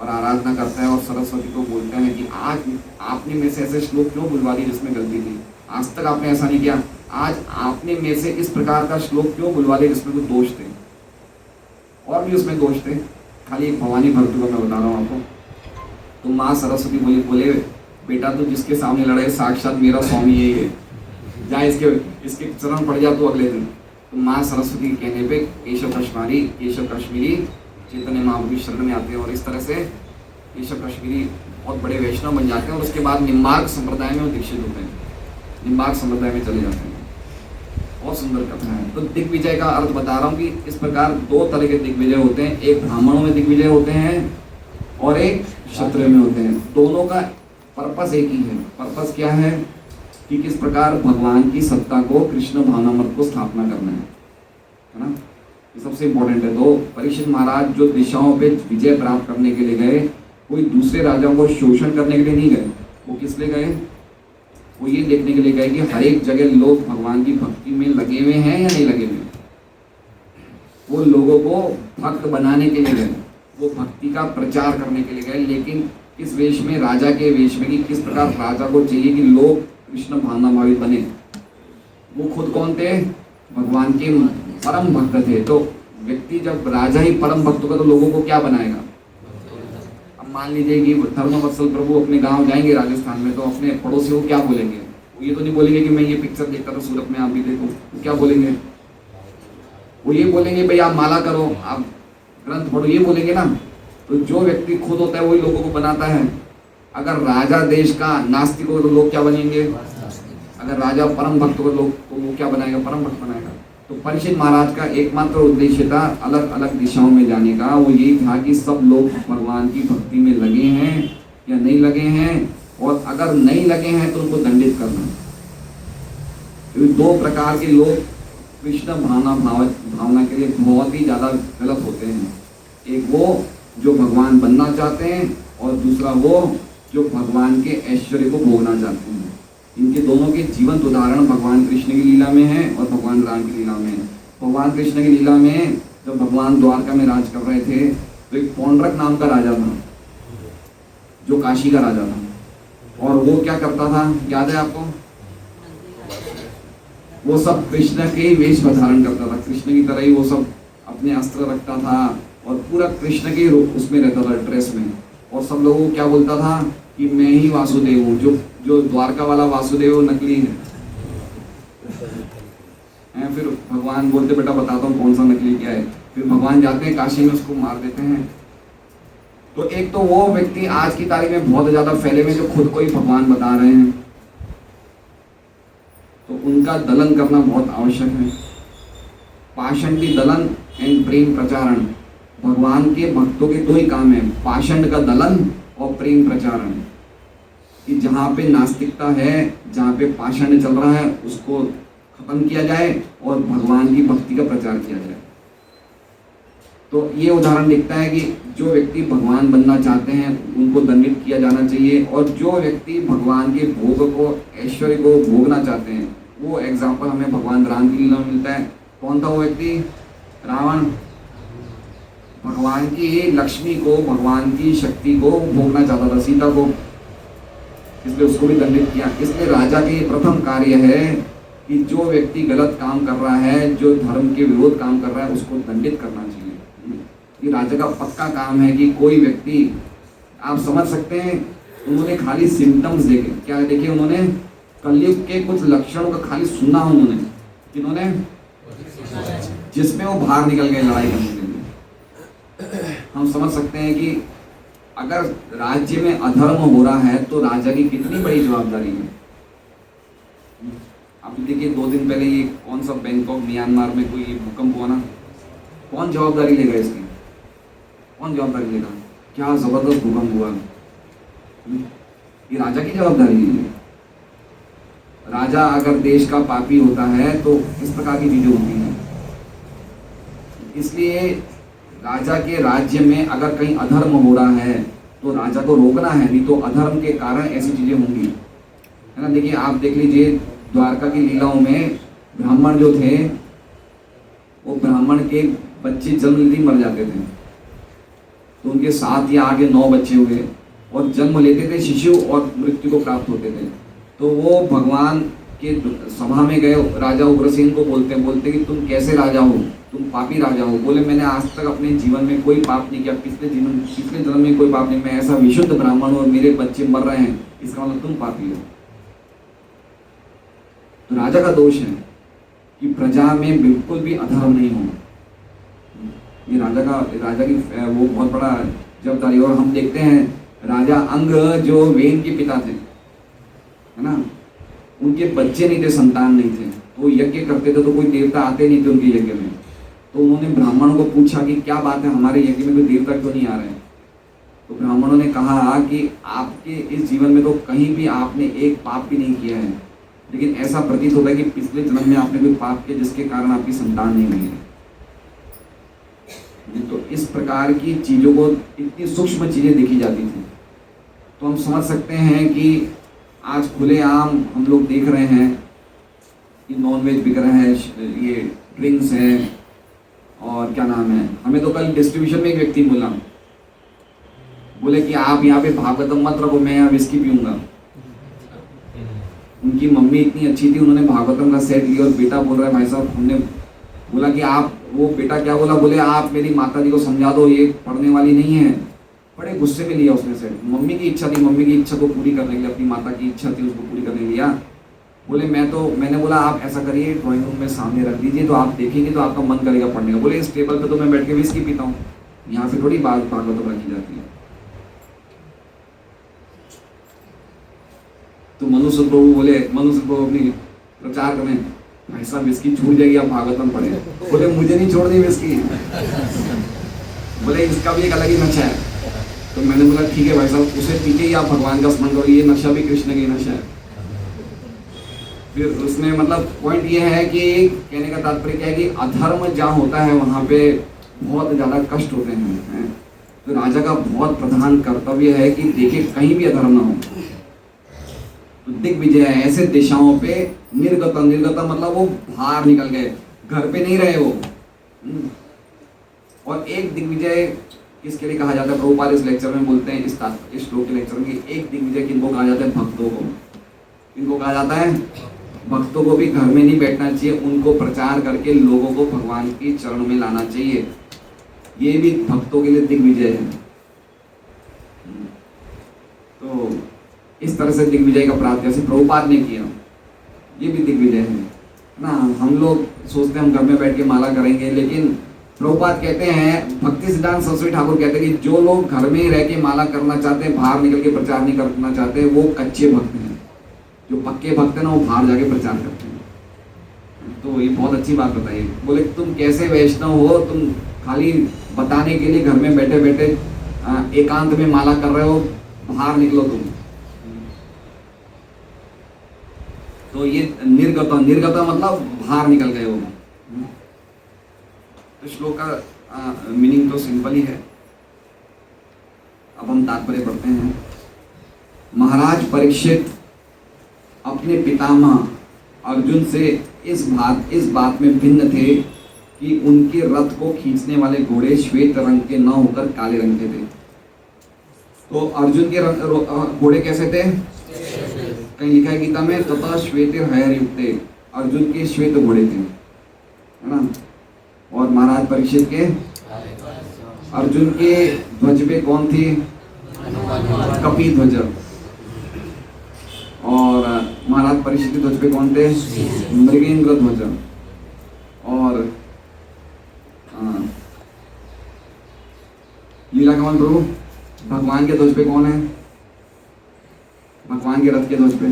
और आराधना करता है और सरस्वती को बोलता है कि आज आपने मेरे से ऐसे श्लोक क्यों बुलवा दी जिसमें गलती थी, आज तक आपने ऐसा नहीं किया, आज आपने मेरे से इस प्रकार का श्लोक क्यों बुलवा दिया जिसमें कुछ दोष थे, और भी उसमें दोष थे, खाली एक भवानी भरतु का मैं बता रहा हूँ आपको। तो माँ सरस्वती बोले बेटा तू जिसके सामने लड़े साक्षात मेरा स्वामी है ये, जा इसके चरण पड़ जा तो अगले दिन। तो माँ सरस्वती के कहने पे केशव कश्मीरी चैतन्य महाप्रभु की शरण में आते हैं और इस तरह से केशव कश्मीरी बहुत बड़े वैष्णव बन जाते हैं और उसके बाद निम्बार्क संप्रदाय में वो दीक्षित होते हैं, निम्बार्क संप्रदाय में चले जाते हैं। बहुत सुंदर कथा है। तो दिग्विजय का अर्थ बता रहा हूँ कि इस प्रकार दो तरह के दिग्विजय होते हैं, एक ब्राह्मणों में दिग्विजय होते हैं और एक क्षत्रिय में होते हैं। दोनों का पर्पस एक ही है। पर्पस क्या है कि किस प्रकार भगवान की सत्ता को, कृष्ण भावनामृत को स्थापना करना है ना, ये सबसे इम्पोर्टेंट है। तो परीक्षित महाराज जो दिशाओं पे विजय प्राप्त करने के लिए गए, कोई दूसरे राजाओं को शोषण करने के लिए नहीं गए। वो किस लिए गए? वो ये देखने के लिए गए कि हर एक जगह लोग भगवान की भक्ति में लगे हुए हैं या नहीं लगे हुए। वो लोगों को भक्त बनाने के लिए गए, वो भक्ति का प्रचार करने के लिए गए, लेकिन इस वेश में, राजा के वेश में, कि किस प्रकार राजा को चाहिए कि लोग कृष्ण भावनाभावित बने। वो खुद कौन थे? भगवान के परम भक्त थे। तो व्यक्ति जब राजा ही परम भक्त होगा तो लोगों को क्या बनाएगा? अब मान लीजिए कि धर्मवत्सल प्रभु अपने गांव जाएंगे राजस्थान में, तो अपने पड़ोसियों को क्या बोलेंगे? वो ये तो नहीं बोलेंगे कि मैं ये पिक्चर देखता था सूरत में, आप भी देखो। तो क्या बोलेंगे? वो ये बोलेंगे भाई आप माला करो, आप ग्रंथ पढ़ो, ये बोलेंगे ना। तो जो व्यक्ति खुद होता है वही लोगों को बनाता है। अगर राजा देश का नास्तिक हो तो लोग क्या बनेंगे? अगर राजा परम भक्त हो लोग तो वो क्या बनाएगा? परम भक्त बनाएगा। तो परीक्षित महाराज का एकमात्र उद्देश्य था अलग अलग दिशाओं में जाने का। वो यही था कि सब लोग भगवान की भक्ति में लगे हैं या नहीं लगे हैं, और अगर नहीं लगे हैं तो उनको दंडित करना। क्योंकि दो प्रकार के लोग कृष्ण भावना के लिए बहुत ही ज़्यादा गलत होते हैं। एक वो जो भगवान बनना चाहते हैं और दूसरा वो जो भगवान के ऐश्वर्य को भोगना चाहते हैं। इनके दोनों के जीवंत उदाहरण भगवान कृष्ण की लीला में है और भगवान राम की लीला में है। भगवान कृष्ण की लीला में जब भगवान द्वारका में राज कर रहे थे तो एक पौंड्रक नाम का राजा था जो काशी का राजा था, और वो क्या करता था याद है आपको? वो सब कृष्ण के वेश धारण करता था, कृष्ण की तरह ही वो सब अपने अस्त्र रखता था और पूरा कृष्ण के रूप उसमें रहता था, ड्रेस में। और सब लोगों को क्या बोलता था कि मैं ही वासुदेव हूँ, जो द्वारका वाला वासुदेव नकली है। फिर भगवान बोलते बेटा बताता हूँ कौन सा नकली क्या है। फिर भगवान जाते हैं काशी में, उसको मार देते हैं। तो एक तो वो व्यक्ति आज की तारीख में बहुत ज्यादा फैले में जो खुद को ही भगवान बता रहे हैं, तो उनका दलन करना बहुत आवश्यक है। पाषंड की दलन एंड प्रेम प्रचारण, भगवान के भक्तों के दो ही काम है, पाषंड का दलन और प्रेम प्रचारण। कि जहाँ पे नास्तिकता है, जहाँ पे पाषंड चल रहा है, उसको खत्म किया जाए और भगवान की भक्ति का प्रचार किया जाए। तो ये उदाहरण दिखता है कि जो व्यक्ति भगवान बनना चाहते हैं उनको दंडित किया जाना चाहिए, और जो व्यक्ति भगवान के भोग को, ऐश्वर्य को भोगना चाहते हैं, वो एग्जाम्पल हमें भगवान राम की लीला में मिलता है। कौन था वो व्यक्ति? रावण। भगवान की लक्ष्मी को, भगवान की शक्ति को भोगना चाहता था, सीता को, इसलिए उसको भी दंडित किया। इसलिए राजा के प्रथम कार्य है कि जो व्यक्ति गलत काम कर रहा है, जो धर्म के विरोध काम कर रहा है, उसको दंडित करना चाहिए। ये राजा का पक्का काम है कि कोई व्यक्ति, आप समझ सकते हैं, उन्होंने खाली सिम्टम्स देखे, क्या देखे उन्होंने? कलयुग के कुछ लक्षणों का खाली सुना उन्होंने, किन्होंने? जिसमें वो बाहर निकल गए लड़ाई करने के लिए। हम समझ सकते हैं कि अगर राज्य में अधर्म हो रहा है तो राजा की कितनी बड़ी जवाबदारी है। आप देखिए 2 दिन पहले ये कौन सा बैंकॉक म्यांमार में कोई भूकंप हुआ ना, कौन जवाबदारी लेगा इसकी? कौन जवाबदारी लेगा? क्या जबरदस्त भूकंप हुआ, ये राजा की जवाबदारी नहीं है। राजा अगर देश का पापी होता है तो किस प्रकार की चीजें होती हैं। इसलिए राजा के राज्य में अगर कहीं अधर्म हो रहा है तो राजा को रोकना है, नहीं तो अधर्म के कारण ऐसी चीजें होंगी, है ना। देखिए आप देख लीजिए द्वारका की लीलाओं में ब्राह्मण जो थे, वो ब्राह्मण के बच्चे जन्म लेते ही मर जाते थे, तो उनके 7 या 8 या 9 बच्चे हुए और जन्म लेते थे शिशु और मृत्यु को प्राप्त होते थे। तो वो भगवान के सभा में गए, राजा उग्रसेन को बोलते कि तुम कैसे राजा हो, तुम पापी राजा हो। बोले मैंने आज तक अपने जीवन में कोई पाप नहीं किया, पिछले जन्म में कोई पाप नहीं, मैं ऐसा विशुद्ध ब्राह्मण हूँ और मेरे बच्चे मर रहे हैं, इसका मतलब तुम पापी हो। तो राजा का दोष है कि प्रजा में बिल्कुल भी अधर्म नहीं हो। ये राजा की वो बहुत बड़ा जवाबदारी। और हम देखते हैं राजा अंग जो वेन के पिता थे, है ना, उनके बच्चे नहीं थे, संतान नहीं थे, तो यज्ञ करते थे तो कोई देवता आते नहीं थे उनके यज्ञ में। तो उन्होंने ब्राह्मणों को पूछा कि क्या बात है, हमारे यज्ञ में कोई देवता क्यों नहीं आ रहे हैं। तो ब्राह्मणों ने कहा कि आपके इस जीवन में तो कहीं भी आपने एक पाप भी नहीं किया है, लेकिन ऐसा प्रतीत होता है कि पिछले जन्म में आपने कोई पाप किया जिसके कारण आपकी संतान नहीं हुई है। तो इस प्रकार की चीज़ों को, इतनी सूक्ष्म चीज़ें देखी जाती थी। तो हम समझ सकते हैं कि आज खुलेआम हम लोग देख रहे हैं कि नॉनवेज बिक रहा है, ये ड्रिंक्स है, और क्या नाम है, हमें तो कल डिस्ट्रीब्यूशन में एक व्यक्ति बोले कि आप यहाँ पे भागवतम मत रखो, मैं यहाँ विस्की पीऊँगा। उनकी मम्मी इतनी अच्छी थी, उन्होंने भागवतम का सेट लिया और बेटा बोल रहा है भाई साहब, हमने बोला कि आप, वो बेटा क्या बोला, बोले आप मेरी माता जी को समझा दो, ये पढ़ने वाली नहीं है। बड़े गुस्से में लिया उसने सेट। मम्मी की इच्छा थी, मम्मी की इच्छा को पूरी करने के लिए, अपनी माता की इच्छा थी उसको पूरी करने के लिए। बोले मैंने बोला आप ऐसा करिए, ड्राइंग रूम में सामने रख दीजिए, तो आप देखेंगे तो आपका मन करेगा पढ़ने का। बोले इस टेबल पे तो मैं बैठ के विस्की पीता हूँ, यहाँ पे थोड़ी भागवतम रखी जाती है। तो मनुष्य प्रभु अपनी प्रचार करें, भाई साहब विस्की छूट जाएगी, आप भागवतम पढ़े। बोले मुझे नहीं छोड़नी विस्की, बोले इसका भी एक अलग ही नशा है। तो मैंने बोला ठीक है भाई साहब, उसे पीछे ही आप भगवान का स्मरण करो, ये नशा भी कृष्ण की नशा है। फिर उसमें मतलब पॉइंट ये है कि कहने का तात्पर्य क्या है कि अधर्म जहाँ होता है वहाँ पे बहुत ज़्यादा कष्ट होते हैं। तो राजा का बहुत प्रधान कर्तव्य है कि देखे कहीं भी अधर्म ना हो। तो दिग्विजय ऐसे दिशाओं पे निर्गत, निर्गत मतलब वो बाहर निकल गए, घर पे नहीं रहे वो। और एक दिग्विजय किसके लिए कहा जाता है, प्रभुपाद इस लेक्चर में बोलते हैं, इस श्लोक के लेक्चर में, एक दिग्विजय किनको कहा जाता है, भक्तों को। किनको कहा जाता है, भक्तों को भी घर में नहीं बैठना चाहिए, उनको प्रचार करके लोगों को भगवान के चरण में लाना चाहिए। ये भी भक्तों के लिए दिग्विजय है। तो इस तरह से दिग्विजय का प्राप्त जैसे प्रभुपाद ने किया, ये भी दिग्विजय है ना। हम लोग सोचते हैं हम घर में बैठ के माला करेंगे, लेकिन प्रभुपाद कहते हैं, भक्ति सिद्धांत सरस्वती ठाकुर कहते हैं कि जो लोग घर में ही रह के माला करना चाहते हैं, बाहर निकल के प्रचार नहीं करना चाहते, वो कच्चे भक्त हैं। जो पक्के भक्त हैं ना, वो बाहर जाके प्रचार करते हैं। तो ये बहुत अच्छी बात बताइए। बोले तुम कैसे वैष्णव हो, तुम खाली बताने के लिए घर में बैठे बैठे एकांत में माला कर रहे हो, बाहर निकलो तुम। तो ये निर्गत, निर्गत मतलब बाहर निकल गए हो। तो श्लोक का मीनिंग तो सिंपल ही है। अब हम तात्पर्य पढ़ते हैं। महाराज परीक्षित अपने पितामह अर्जुन से इस बात में भिन्न थे कि उनके रथ को खींचने वाले घोड़े श्वेत रंग के न होकर काले रंग के थे। तो अर्जुन के घोड़े कैसे थे? कहीं लिखा है गीता में, तथा श्वेत हयर युक्ते, अर्जुन के श्वेत घोड़े थे, है ना। और महाराज परीक्षित के, अर्जुन के ध्वज पे कौन थी? कपि ध्वज। और महाराज परीक्षित के ध्वज पे कौन थे? मृगेंद्र ध्वज। और लीला कमल प्रभु, भगवान के ध्वज पे कौन है? भगवान के रथ के ध्वज पे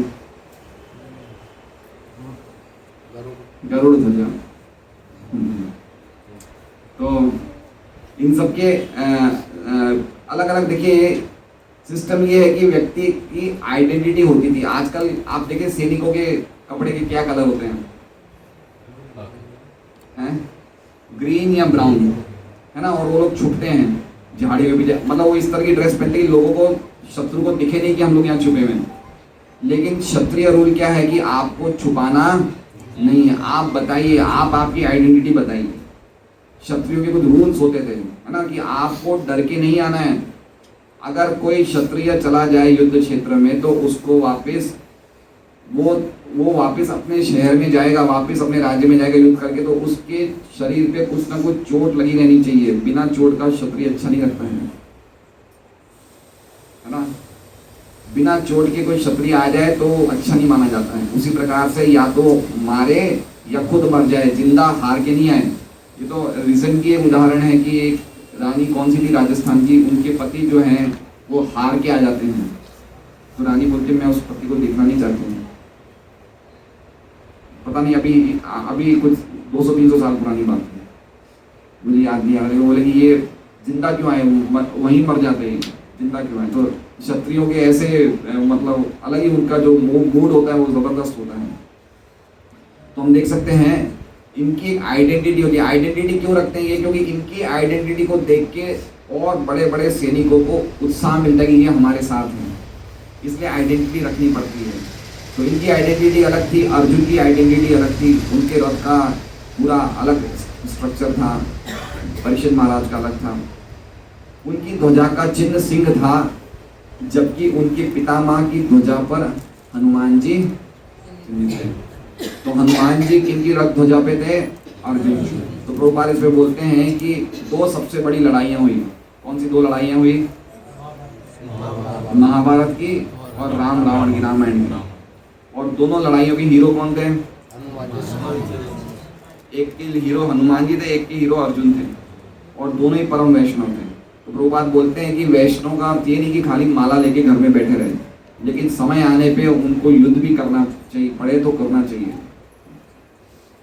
गरुड़ ध्वज। तो इन सबके अलग अलग देखिए सिस्टम ये है कि व्यक्ति की आइडेंटिटी होती थी। आजकल आप देखिए सैनिकों के कपड़े के क्या कलर होते हैं? ग्रीन या ब्राउन, है ना। और वो लोग छुपते हैं झाड़ी में भी, मतलब वो इस तरह की ड्रेस पहनते हैं लोगों को, शत्रु को दिखे नहीं कि हम लोग यहाँ छुपे हुए हैं। लेकिन क्षत्रिय रूल क्या है कि आपको छुपाना नहीं है। आप बताइए, आप आपकी आइडेंटिटी बताइए। क्षत्रियों के कुछ रूल्स होते थे, है ना, कि आपको डर के नहीं आना है। अगर कोई क्षत्रिय चला जाए युद्ध क्षेत्र में तो उसको वापस वो वापस अपने शहर में जाएगा, वापस अपने राज्य में जाएगा युद्ध करके, तो उसके शरीर पे कुछ ना कुछ चोट लगी रहनी चाहिए। बिना चोट का क्षत्रिय अच्छा नहीं लगता है ना। बिना चोट के कोई क्षत्रिय आ जाए तो अच्छा नहीं माना जाता है। उसी प्रकार से या तो मारे या खुद मर जाए, जिंदा हार के नहीं आए। ये तो रिसेंट की एक उदाहरण है कि एक रानी कौन सी थी राजस्थान की, उनके पति जो हैं वो हार के आ जाते हैं, तो रानी बोलती मैं उस पति को देखना नहीं चाहती हूँ। पता नहीं अभी कुछ 200-300 साल पुरानी बात है, मुझे याद नहीं आ रही। वो बोले कि ये जिंदा क्यों आए, वहीं मर जाते हैं, जिंदा क्यों आए। तो क्षत्रियों के ऐसे मतलब अलग ही उनका जो मूड होता है वो जबरदस्त होता है। तो हम देख सकते हैं इनकी एक आइडेंटिटी होती है। आइडेंटिटी क्यों रखते हैं ये? क्योंकि इनकी आइडेंटिटी को देख के और बड़े बड़े सैनिकों को उत्साह मिलता है कि ये हमारे साथ हैं, इसलिए आइडेंटिटी रखनी पड़ती है। तो इनकी आइडेंटिटी अलग थी, अर्जुन की आइडेंटिटी अलग थी, उनके रथ का पूरा अलग स्ट्रक्चर था, परीक्षित महाराज का अलग था। उनकी ध्वजा का चिन्ह सिंह था, जबकि उनके पितामह की ध्वजा पर हनुमान जी थे। तो हनुमान जी किनकी रथ ध्वजा पे थे? अर्जुन। तो प्रभुपाद इसमें बोलते हैं कि दो सबसे बड़ी लड़ाइयाँ हुई। कौन सी दो लड़ाइयाँ हुई? महाभारत की और राम रावण की, रामायण की। और दोनों लड़ाइयों के हीरो कौन थे? एक के हीरो हनुमान जी थे, एक के हीरो अर्जुन थे, और दोनों ही परम वैष्णव थे। तो प्रभुपाद बोलते हैं कि वैष्णव का अर्थ ये नहीं कि खाली माला लेके घर में बैठे रहे, लेकिन समय आने पे उनको युद्ध भी करना चाहिए, पड़े तो करना चाहिए।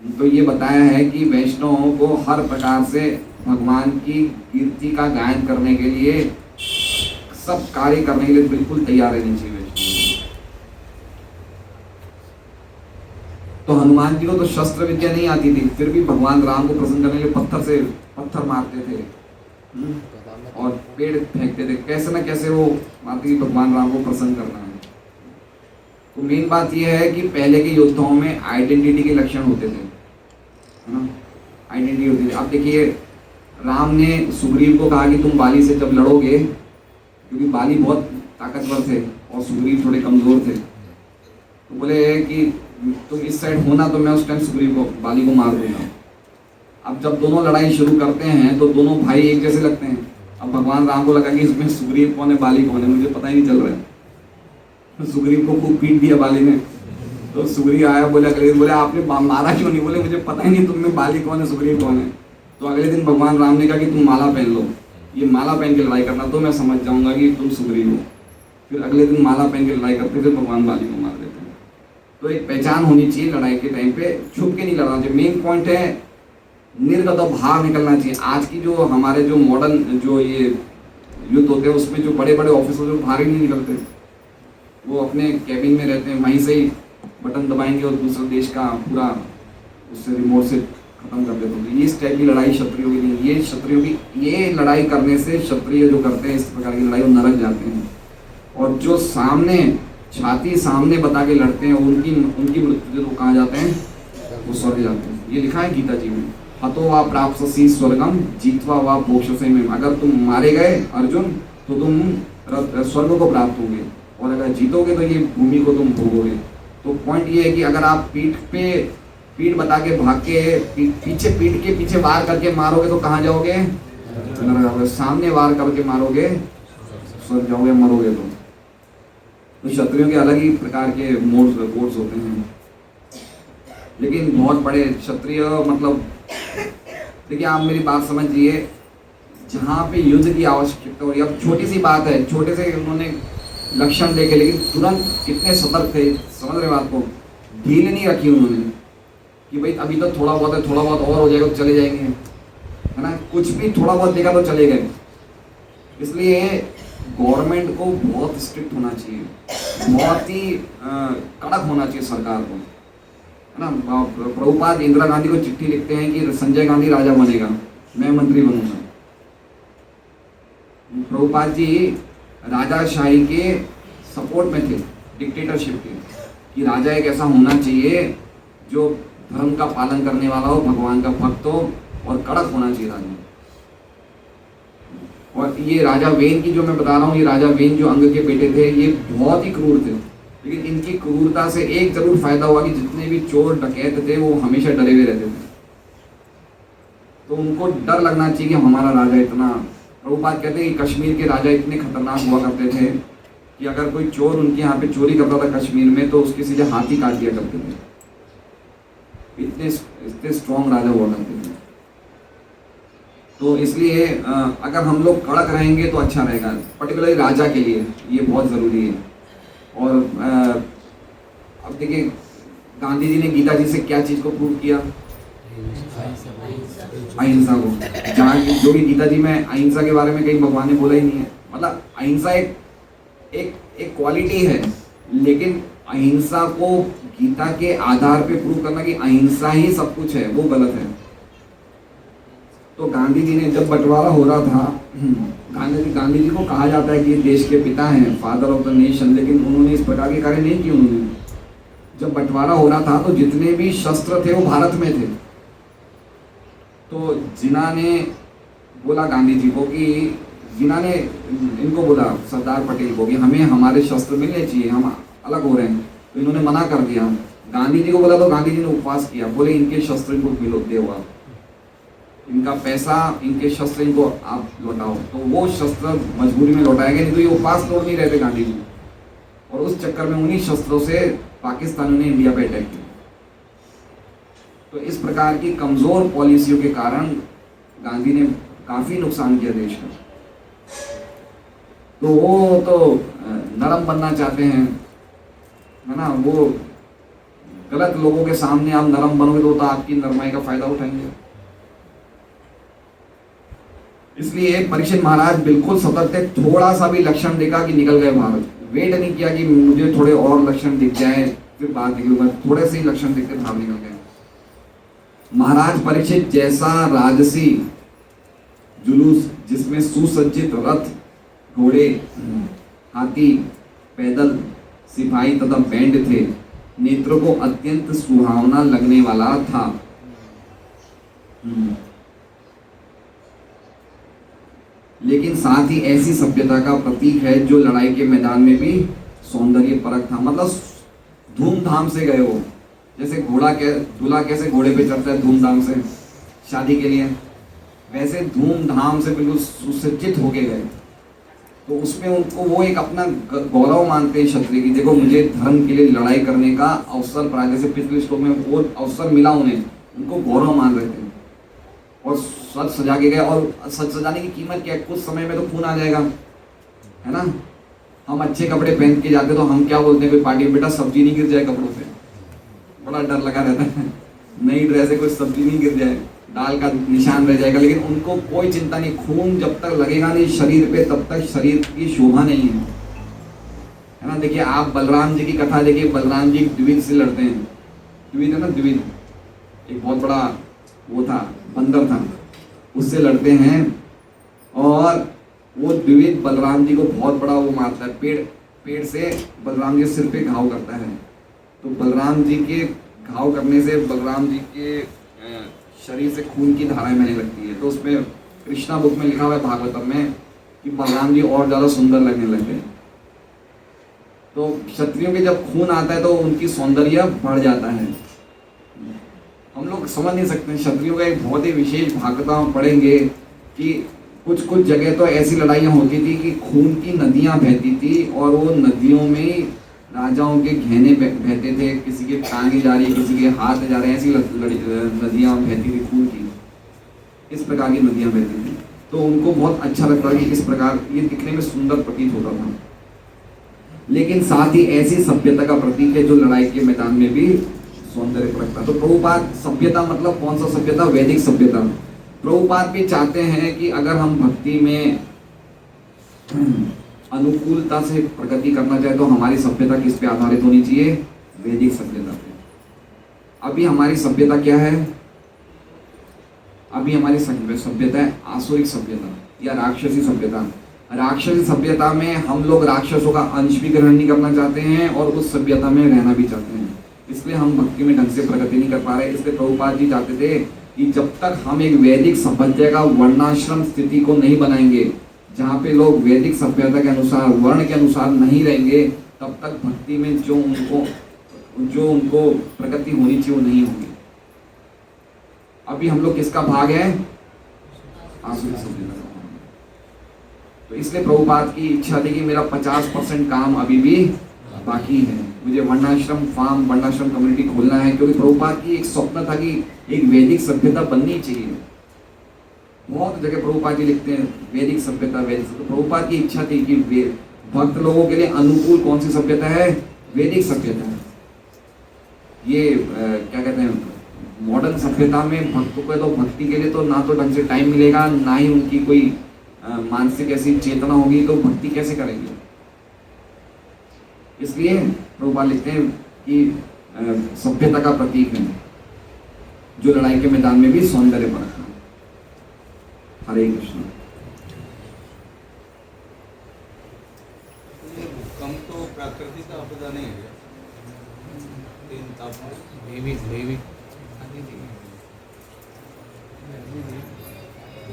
तो ये बताया है कि वैष्णवों को हर प्रकार से भगवान की कीर्ति का गायन करने के लिए, सब कार्य करने के लिए बिल्कुल तैयार रहनी चाहिए वैष्णव। तो हनुमान जी को तो शस्त्र विद्या नहीं आती थी, फिर भी भगवान राम को प्रसन्न करने के लिए पत्थर मारते थे और पेड़ फेंकते थे, कैसे ना कैसे वो मारते कि भगवान राम को प्रसन्न करना है। तो मेन बात यह है कि पहले के योद्धाओं में आइडेंटिटी के लक्षण होते थे, है ना, आइडेंटिटी होती थी। अब देखिए राम ने सुग्रीव को कहा कि तुम बाली से जब लड़ोगे, क्योंकि बाली बहुत ताकतवर थे और सुग्रीव थोड़े कमजोर थे, तो बोले कि तुम इस साइड होना तो मैं उस टाइम सुग्रीव को बाली को मार दूंगा। अब जब दोनों लड़ाई शुरू करते हैं तो दोनों भाई एक जैसे लगते हैं। अब भगवान राम को लगा कि इसमें सुग्रीव कौन है बाली कौन है, मुझे पता ही नहीं चल रहा है। तो सुग्रीव को खूब पीट दिया बाली ने। तो सुग्रीव आया, बोले अगले दिन, बोले आपने मारा क्यों नहीं? बोले मुझे पता ही नहीं तुम में बाली कौन है सुग्रीव कौन है। तो अगले दिन भगवान राम ने कहा कि तुम माला पहन लो, ये माला पहन के लड़ाई करना, तो मैं समझ जाऊंगा कि तुम सुग्रीव हो। फिर अगले दिन माला पहन के लड़ाई करते थे, भगवान बाली को मार देते हैं। तो एक पहचान होनी चाहिए लड़ाई के टाइम पे, छुप के नहीं लड़ना चाहिए। मेन पॉइंट है निर्गत बाहर निकलना चाहिए। आज की जो हमारे जो मॉडर्न जो ये युद्ध होते हैं उसमें जो बड़े बड़े ऑफिसर जो बाहर ही नहीं निकलते, वो अपने कैबिन में रहते हैं, वहीं से ही बटन दबाएंगे और दूसरे देश का पूरा उससे रिमोट से खत्म कर देते हैं। ये इस टाइप की लड़ाई क्षत्रियों की नहीं, ये क्षत्रियों की, ये लड़ाई करने से क्षत्रिय जो करते हैं इस प्रकार की लड़ाई वो नरक जाते हैं। और जो सामने छाती सामने बता के लड़ते हैं उनकी मृत्यु को कहा जाते हैं, वो स्वर्ग जाते हैं। ये लिखा है गीता जी में, हतो वा प्राप्स्यसि स्वर्गम जीत्वा वा भोक्ष्यसे में। अगर तुम मारे गए अर्जुन तो तुम स्वर्ग को प्राप्त होगे, और अगर जीतोगे तो ये भूमि को तुम भोगोगे। तो पॉइंट ये है कि अगर आप पीठ बता के भाग के पीठ के पीछे वार करके मारोगे तो कहाँ जाओगे? नरक जाओगे। सामने वार करके मारोगे स्वर्ग जाओगे, मरोगे तो क्षत्रियों के अलग ही प्रकार के कोड्स होते हैं। लेकिन बहुत बड़े क्षत्रिय, मतलब देखिए आप मेरी बात समझिए, जहाँ पे युद्ध की आवश्यकता हो रही है, अब छोटी सी बात है, छोटे से उन्होंने लक्षण देखे, लेकिन तुरंत कितने सतर्क थे, समझ रहे बात को, ढील नहीं रखी उन्होंने कि भाई अभी तो थोड़ा बहुत है, थोड़ा बहुत और हो जाएगा तो चले जाएंगे, है ना, कुछ भी थोड़ा बहुत देखा तो चले गए। इसलिए गवर्नमेंट को बहुत स्ट्रिक्ट होना चाहिए, बहुत ही कड़क होना चाहिए सरकार को, है ना। प्रभुपाद इंदिरा गांधी को चिट्ठी लिखते हैं कि संजय गांधी राजा बनेगा, मैं मंत्री बनूंगा। प्रभुपाद जी राजाशाही के सपोर्ट में थे, डिक्टेटरशिप के, कि राजा एक ऐसा होना चाहिए जो धर्म का पालन करने वाला हो, भगवान का भक्त हो और कड़क होना चाहिए राजा। और ये राजा वेन की जो मैं बता रहा हूँ, ये राजा वेन जो अंग के बेटे थे, ये बहुत ही क्रूर थे। लेकिन इनकी क्रूरता से एक जरूर फायदा हुआ कि जितने भी चोर डकैत थे वो हमेशा डरे हुए रहते थे। तो उनको डर लगना चाहिए कि हमारा राजा इतना, प्रभुपाद कहते हैं कि कश्मीर के राजा इतने खतरनाक हुआ करते थे कि अगर कोई चोर उनके यहाँ पे चोरी करता था कश्मीर में तो उसके सीधे हाथ ही काट दिया करते थे, इतने स्ट्रॉन्ग राजा हुआ करते थे। तो इसलिए अगर हम लोग कड़क रहेंगे तो अच्छा रहेगा, पर्टिकुलरली राजा के लिए ये बहुत ज़रूरी है। और अब देखिए गांधी जी ने गीता जी से क्या चीज़ को प्रूव किया? अहिंसा को। जहाँ जो भी गीता जी में अहिंसा के बारे में कहीं भगवान ने बोला ही नहीं है। मतलब अहिंसा एक क्वालिटी है, लेकिन अहिंसा को गीता के आधार पे प्रूव करना कि अहिंसा ही सब कुछ है, वो गलत है। तो गांधी जी ने जब बंटवारा हो रहा था, गांधी जी को कहा जाता है कि देश के पिता हैं, फादर ऑफ द नेशन, लेकिन उन्होंने इस प्रकार के कार्य नहीं किए। उन्होंने जब बंटवारा हो रहा था तो जितने भी शस्त्र थे वो भारत में थे। तो जिन्ना ने बोला गांधी जी को कि जिन्ना ने इनको बोला सरदार पटेल को कि हमें हमारे शस्त्र मिलने चाहिए, हम अलग हो रहे हैं। तो इन्होंने मना कर दिया। गांधी जी को बोला तो गांधी जी ने उपवास किया, बोले इनके शस्त्र इनको मिलो, देओ आप, इनका पैसा, इनके शस्त्र इनको आप लौटाओ। तो वो शस्त्र मजबूरी में लौटाए गए, नहीं तो ये उपवास तोड़ नहीं रहते गांधी जी। और उस चक्कर में उन्हीं शस्त्रों से पाकिस्तानियों ने इंडिया पे अटैक किया। तो इस प्रकार की कमज़ोर पॉलिसियों के कारण गांधी ने काफ़ी नुकसान किया देश का। तो वो तो नरम बनना चाहते हैं, है ना, वो गलत लोगों के सामने आप नरम बनोगे तो आपकी नरमाई का फायदा उठाएंगे। इसलिए परीक्षित महाराज बिल्कुल सतर्क थे। थोड़ा सा भी लक्षण देखा कि निकल गए भारत, वेट नहीं किया कि मुझे थोड़े और लक्षण दिख जाए फिर बात निकलूंगा, थोड़े से ही लक्षण दिखते भाव निकल गए। महाराज परीक्षित जैसा राजसी जुलूस जिसमें सुसज्जित रथ, घोड़े, हाथी, पैदल, सिपाही तथा बैंड थे, नेत्रों को अत्यंत सुहावना लगने वाला था। लेकिन साथ ही ऐसी सभ्यता का प्रतीक है जो लड़ाई के मैदान में भी सौंदर्य परक था। मतलब धूमधाम से गए वो, जैसे दूल्हा कैसे घोड़े पे चढ़ता है धूमधाम से शादी के लिए, वैसे धूमधाम से बिल्कुल सुसज्जित होके गए। तो उसमें उनको वो एक अपना गौरव मानते हैं क्षत्रिय की, देखो मुझे धर्म के लिए लड़ाई करने का अवसर प्राप्त, जैसे पिछले श्लोक में वो अवसर मिला उन्हें, उनको गौरव मान रहे थे और सज सजा के गए। और सज सजाने की कीमत क्या है, कुछ समय में तो खून आ जाएगा, है ना। हम अच्छे कपड़े पहन के जाते तो हम क्या बोलते हैं कोई पार्टी में, बेटा सब्जी नहीं गिर जाए कपड़ों पे, बड़ा डर लगा रहता है, नई ड्रेस है कोई सब्जी नहीं गिर जाए, दाल का निशान रह जाएगा। लेकिन उनको कोई चिंता नहीं, खून जब तक लगेगा नहीं शरीर पे तब तक शरीर की शोभा नहीं है ना। देखिए आप बलराम जी की कथा देखिए, बलराम जी द्विविद से लड़ते हैं, द्विविद है ना, द्विविद एक बहुत बड़ा वो था, बंदर था, उससे लड़ते हैं और वो द्विविद बलराम जी को बहुत बड़ा वो मारता है, पेड़ से बलराम जी सिर पे घाव करता है। तो बलराम जी के घाव करने से बलराम जी के शरीर से खून की धाराएं बहने लगती है। तो उसमें कृष्णा बुक में लिखा हुआ है भागवतम में कि बलराम जी और ज्यादा सुंदर लगने लगे। तो क्षत्रियों के जब खून आता है तो उनकी सौंदर्य बढ़ जाता है। हम लोग समझ नहीं सकते, क्षत्रियों का एक बहुत ही विशेष भागवत पढ़ेंगे कि कुछ कुछ जगह तो ऐसी लड़ाइयाँ होती थी कि खून की नदियाँ बहती थी और वो नदियों में राजाओं के गहने बहते थे, किसी के टांगे जा रही है, किसी के हाथ जा रहे हैं, ऐसी नदियाँ बहती थी खून की, इस प्रकार की नदियाँ बहती थी। तो उनको बहुत अच्छा लगता कि इस प्रकार ये दिखने में सुंदर प्रतीत होता था। लेकिन साथ ही ऐसी सभ्यता का प्रतीक है जो लड़ाई के मैदान में भी सौंदर्य रखता। तो प्रभुपाद सभ्यता मतलब कौन सा सभ्यता, वैदिक सभ्यता। प्रभुपाद भी चाहते हैं कि अगर हम भक्ति में अनुकूलता से प्रगति करना चाहे तो हमारी सभ्यता किस पे आधारित होनी चाहिए, वैदिक सभ्यता पे। अभी हमारी सभ्यता क्या है, अभी हमारी सभ्यता है आसुरिक सभ्यता या राक्षसी सभ्यता। राक्षसी सभ्यता में हम लोग राक्षसों का अंश भी ग्रहण नहीं करना चाहते हैं और उस सभ्यता में रहना भी चाहते हैं, इसलिए हम भक्ति में ढंग से प्रगति नहीं कर पा रहे। इसलिए प्रभुपाद जी चाहते थे कि जब तक हम एक वैदिक सभ्यता का वर्णाश्रम स्थिति को नहीं बनाएंगे, जहाँ पे लोग वैदिक सभ्यता के अनुसार वर्ण के अनुसार नहीं रहेंगे, तब तक भक्ति में जो उनको प्रगति होनी चाहिए वो नहीं होगी। अभी हम लोग किसका भाग है, आसुरी सभ्यता का। तो इसलिए प्रभुपाद की इच्छा थी कि मेरा 50% काम अभी भी बाकी है, मुझे वर्णाश्रम फार्म वर्णाश्रम कम्युनिटी खोलना है, क्योंकि प्रभुपाद की एक स्वप्न था कि एक वैदिक सभ्यता बननी चाहिए। बहुत जगह प्रभुपाद जी लिखते हैं वैदिक सभ्यता, वैदिक। तो प्रभुपाद की इच्छा थी कि भक्त लोगों के लिए अनुकूल कौन सी सभ्यता है, वैदिक सभ्यता है। ये क्या कहते हैं, मॉडर्न सभ्यता में भक्तों को तो भक्ति के लिए तो ना तो ढंग से टाइम मिलेगा, ना ही उनकी कोई मानसिक ऐसी चेतना होगी, तो भक्ति कैसे करेंगे। इसलिए प्रभुपाद लिखते हैं कि सभ्यता का प्रतीक है जो लड़ाई के मैदान में भी सौंदर्य परखता। हरे कृष्ण। भूकंप तो प्राकृतिक आपदा नहीं है,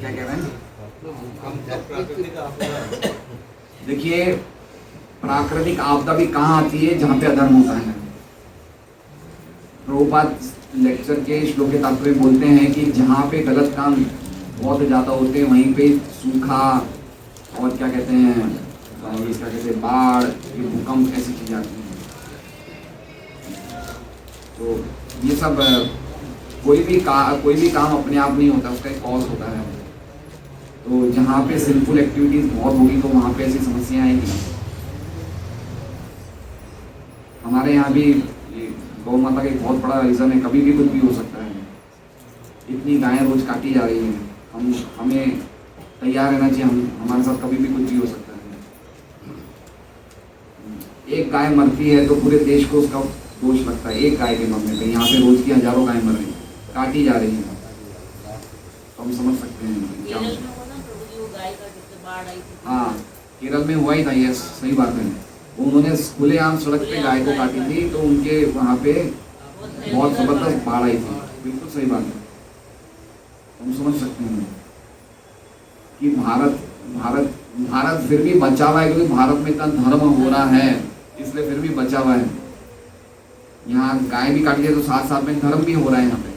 क्या कह रहे हैं, भूकंप तो प्राकृतिक आपदा। देखिए प्राकृतिक आपदा भी कहाँ आती है, जहाँ पे अधर्म होता है। प्रभुपाद लेक्चर के श्लोक के तात्पर्य बोलते हैं कि जहाँ पे गलत काम बहुत ज़्यादा होते हैं वहीं पे सूखा और क्या कहते हैं, क्या कहते हैं, बाढ़, ये भूकंप, ऐसी चीज़ें आती हैं। तो ये सब कोई भी काम अपने आप नहीं होता, उसका एक कॉज होता है। तो जहाँ पे सिंफुल एक्टिविटीज बहुत होगी तो वहाँ पे ऐसी समस्याएं आएंगी। हमारे यहाँ भी गौ माता का एक बहुत बड़ा रीज़न है, कभी भी कुछ भी हो सकता है। इतनी गायें रोज काटी जा रही हैं, हमें तैयार रहना चाहिए, हमारे साथ कभी भी कुछ भी हो सकता है। एक गाय मरती है तो पूरे देश को उसका दोष लगता है एक गाय के मरने पे। यहाँ पे रोज की हजारों गाय मर रही हैं, काटी जा रही हैं, तो हम समझ सकते हैं क्या। केरल में हुआ ना प्रभु जी, वो गाय का जिससे बाढ़ आई थी। हाँ, केरल में हुआ ही था, यस सही बात है। उन्होंने खुलेआम सड़क पे गाय को काटी थी, तो उनके वहाँ पे बहुत जबरदस्त बाढ़ आई थी। बिल्कुल सही बात है, हम समझ सकते हैं कि भारत भारत भारत फिर भी बचा हुआ है, क्योंकि भारत में इतना धर्म हो रहा है, इसलिए फिर भी बचा हुआ है। यहाँ गाय भी काटी जाए तो साथ साथ में धर्म भी हो रहा है यहाँ पे।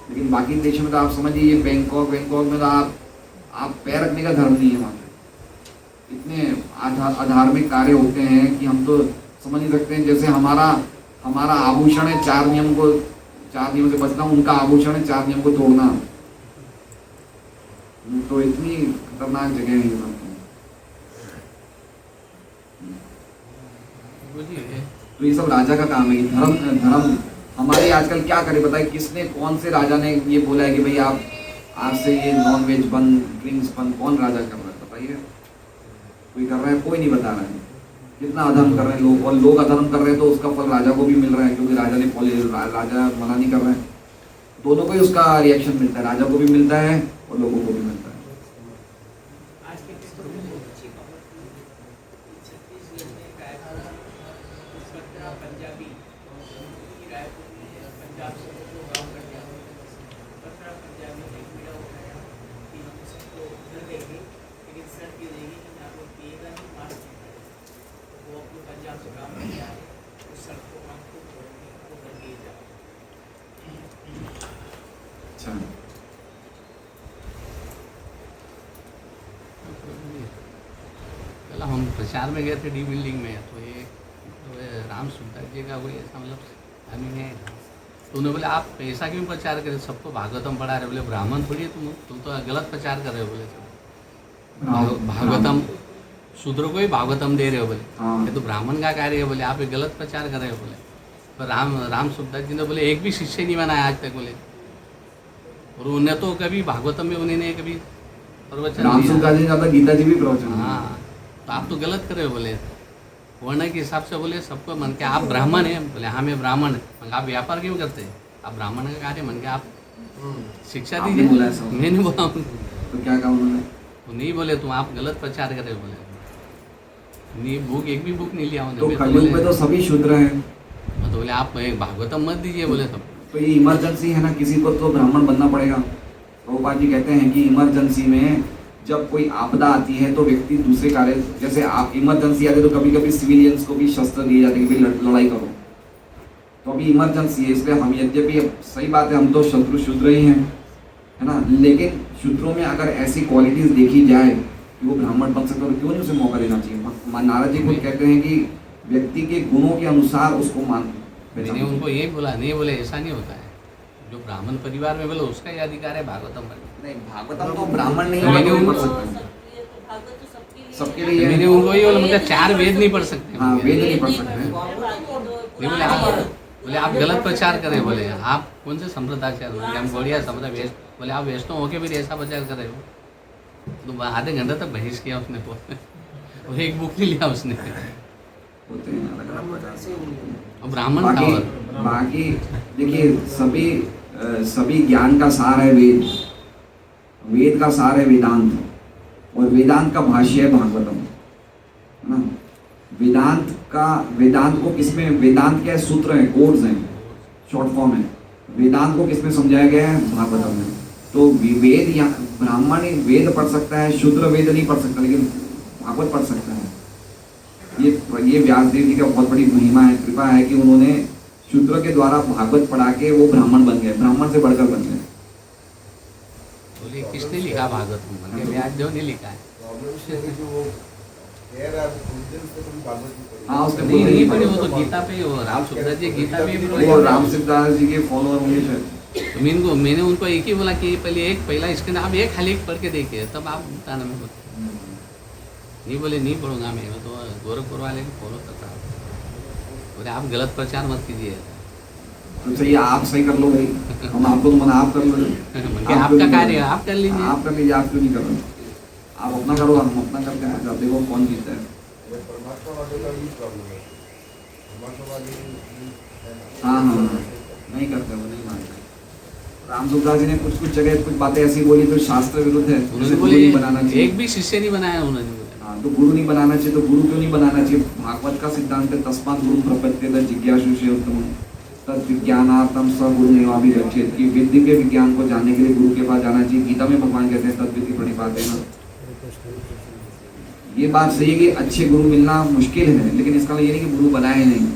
लेकिन बाकी देशों में तो आप समझिए, ये बैंकॉक में तो आप पैर रखने का धर्म नहीं है वहाँ पे। इतने अधार्मिक कार्य होते हैं कि हम तो समझ नहीं सकते हैं। जैसे हमारा आभूषण है 4 नियम से बचना, उनका आभूषण है 4 नियम को तोड़ना। तो इतनी खतरनाक जगह है ये सब। तो ये सब राजा का काम है। धर्म हमारे आजकल क्या करे बताए, किसने कौन से राजा ने ये बोला है कि भाई आप आज से ये नॉन वेज बंद, ड्रिंक्स बंद, कौन राजा कर रहा है बताइए? कोई कर रहा है? कोई नहीं बता रहा है। कितना अधर्म कर रहे हैं लोग, और लोग अधर्म कर रहे हैं तो उसका फल राजा को भी मिल रहा है, क्योंकि राजा मना नहीं कर रहे हैं। दोनों को ही उसका रिएक्शन मिलता है, राजा को भी मिलता है और लोगों को भी मिलता है। हम प्रचार में गए थे डी बिल्डिंग में, तो ये राम सुंदर जी का कोई ऐसा मतलब आदमी है, तो उन्होंने बोले आप ऐसा क्यों प्रचार करें, सबको भागवतम पढ़ा रहे। बोले ब्राह्मण थोड़ी है तुम तो गलत प्रचार कर रहे हो। बोले भागवतम शूद्रों को ही भागवतम दे रहे हो। बोले ये तो ब्राह्मण का कार्य है। बोले आप ये गलत प्रचार कर रहे हो। बोले पर राम सुंदर जी ने बोले एक भी शिष्य नहीं बनाया आज तक। बोले और उन्हें तो कभी भागवतम में उन्होंने कभी प्रवचन गीता जी भी प्रवचन। हाँ, तो आप तो गलत कर रहे हो। बोले वर्ण के हिसाब से बोले सबको मन के आप ब्राह्मण हैं। बोले हाँ मैं ब्राह्मण है। आप व्यापार क्यों करते हैं? आप ब्राह्मण का कार्य मन के आप शिक्षा दीजिए। मैंने बोला तो क्या कहा उन्होंने? वो नहीं बोले तुम आप गलत प्रचार कर रहे हो। बोले नहीं बुक एक भी बुक नहीं लिया तो कलयुग में तो सभी शूद्र हैं। तो बोले आप भागवतम मत दीजिए। बोले सब तो ये इमरजेंसी है ना, किसी को तो ब्राह्मण बनना पड़ेगा। प्रभुपाद जी कहते हैं कि इमरजेंसी में जब कोई आपदा आती है तो व्यक्ति दूसरे कार्य, जैसे आप इमरजेंसी आती है तो कभी कभी सिविलियंस को भी शस्त्र दिए जाते हैं कि भाई लड़ाई करो। तो अभी इमरजेंसी है, इसलिए हम यद्यपि सही बात है हम तो शूद्र ही हैं, है ना, लेकिन शूद्रों में अगर ऐसी क्वालिटीज देखी जाए कि वो ब्राह्मण बन सकते हो तो क्यों नहीं उसे मौका देना चाहिए। नारद जी खुद कहते हैं कि व्यक्ति के गुणों के अनुसार उसको मान। मैंने उनको यही बोला, नहीं बोले ऐसा नहीं होता है। जो ब्राह्मण परिवार में बोले उसका ही अधिकार है भागवतम पढ़ने। नहीं, भागवतम तो ब्राह्मण नहीं मैंने पढ़ सकते, सबके लिए। मैंने उनको यही बोला, मतलब 4 वेद नहीं पढ़ सकते। हाँ, वेद नहीं पढ़ सकते। नहीं बोले आप गलत प्रचार करें। बोले आप कौन से संप्रदाय बोले हम गौड़िया संप्रदाय। बोले आप वैष्णव होके भी ऐसा प्रचार कर रहे हो। तो आधे घंटे तक बहस किया उसने। और एक बुक नहीं लिया उसने। होते हैं अलग-अलग प्रकार से। और ब्राह्मण बाकी देखिए सभी ज्ञान का सार है वेद। वेद का सार है वेदांत, और वेदांत का भाष्य है भागवतम, है ना। वेदांत को किसमें, वेदांत क्या है, सूत्र है, कोड्स हैं, शॉर्ट फॉर्म है। वेदांत को किसमें समझाया गया है? भागवतम में। तो वेद या ब्राह्मण वेद पढ़ सकता है, शूद्र वेद नहीं पढ़ सकता, लेकिन भागवत पढ़ सकता है। ये व्यासदेव जी का बहुत बड़ी महिमा है, कृपा है कि उन्होंने शूद्र के द्वारा भागवत पढ़ा के वो ब्राह्मण बन गए, ब्राह्मण से बढ़कर बन गए। बोले किसने लिखा भागवत? व्यासदेव ने लिखा है। हाँ, उसने नहीं पढ़ी, वो तो गीता पे, वो राम सुंदर जी गीता पे भी। वो राम सिद्धार्थ जी के फॉलोअर होंगे शायद। तो मैंने उनको एक ही बोला कि पहला इसके आप एक खाली पढ़ के देखिए, तब आप बताना। में नहीं बोले नहीं पढ़ूंगा मैं तो गोरखपुर वाले को फॉलो करता हूँ। बोले आप गलत प्रचार मत कीजिए। तो चाहिए आप सही कर लो भाई, हम आपको तो मना आप कर लो। आपका कार्य आप कर लीजिए। आप कर लीजिए, आप क्यों नहीं कर रहे? आप अपना करो, हम अपना करते हैं, जब देखो कौन जीतता है। परमात्मा वाले का भी प्रॉब्लम है। परमात्मा वाले हाँ हाँ हाँ, नहीं करते, वो नहीं मानते। रामसुखदास जी ने कुछ कुछ जगह कुछ बातें ऐसी बोली तो शास्त्र विरुद्ध है, उन्होंने जैसे गुरु बोले नहीं बनाना चाहिए। एक भी शिष्य नहीं बनाया उन्होंने बोला। हाँ, तो गुरु नहीं बनाना चाहिए, तो गुरु क्यों नहीं बनाना चाहिए? भागवत का सिद्धांत है तस्मात् गुरु प्रपद्येत जिज्ञासु उत्तम तद विज्ञानार्थम स गुरु नेवाभि गच्छेत, कि विद्या के विज्ञान को जानने के लिए गुरु के पास जाना चाहिए। गीता में भगवान कहते हैं तद विधि प्रणिपातेन। ये बात सही है कि अच्छे गुरु मिलना मुश्किल है, लेकिन इसका ये नहीं कि गुरु बनाए नहीं।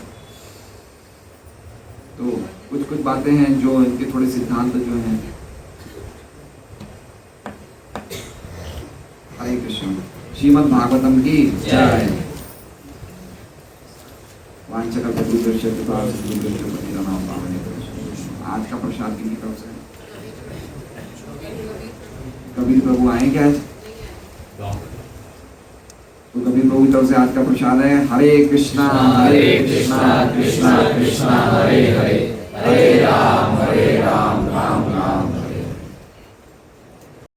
तो कुछ कुछ बातें हैं जो इनके थोड़े सिद्धांत जो हैं। हरे कृष्ण। श्रीमद् भागवतम की जय। वांछकल्पतरुभ्यश्च कृपा सिन्धुभ्यश्च पतितानां पावनेभ्यो। आज का प्रसाद किनकी तरफ से? कबीर प्रभु आए क्या आज? तो कबीर प्रभु की तरफ से आज का प्रसाद है। हरे कृष्णा कृष्णा कृष्णा हरे हरे, हरे राम